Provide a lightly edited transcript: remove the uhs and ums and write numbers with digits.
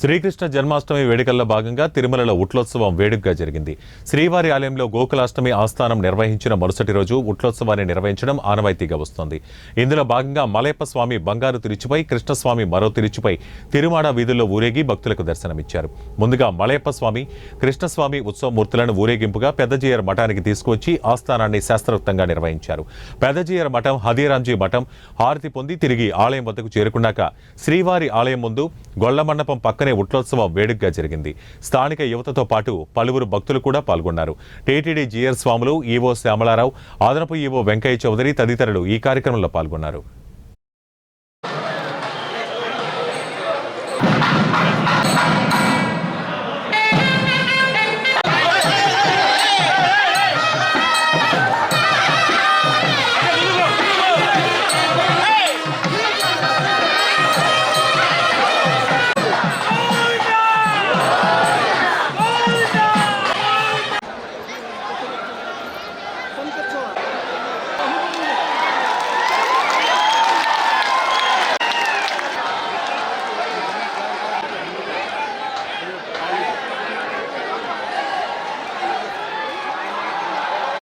శ్రీకృష్ణ జన్మాష్టమి వేడుకల్లో భాగంగా తిరుమలలో ఉట్లోత్సవం వేడుకగా జరిగింది. శ్రీవారి ఆలయంలో గోకులాష్టమి ఆస్థానం నిర్వహించిన మరుసటి రోజు ఉట్లోత్సవాన్ని నిర్వహించడం ఆనవాయితీగా వస్తోంది. ఇందులో భాగంగా మలయప్ప స్వామి బంగారు తిరుచుపై, కృష్ణస్వామి మరో తిరుచుపై తిరుమాడ వీధుల్లో ఊరేగి భక్తులకు దర్శనమిచ్చారు. ముందుగా మలయప్ప స్వామి, కృష్ణస్వామి ఉత్సవమూర్తులను ఊరేగింపుగా పెద్దజీయర్ మఠానికి తీసుకువచ్చి ఆస్థానాన్ని శాస్త్రోక్తంగా నిర్వహించారు. పెద్దజీయర్ మఠం, హదీరాంజీ మఠం హారతి పొంది తిరిగి ఆలయం వద్దకు చేరుకున్నాక శ్రీవారి ఆలయం ముందు గొళ్ల మండపం పక్కనే ఉట్లోత్సవం వేడుకగా జరిగింది. స్థానిక యువతతో పాటు పలువురు భక్తులు కూడా పాల్గొన్నారు. టీటీడీ జీఆర్ స్వాములు, ఈవో శ్యామలారావు, అదనపు ఈవో వెంకయ్య చౌదరి తదితరులు ఈ కార్యక్రమంలో పాల్గొన్నారు.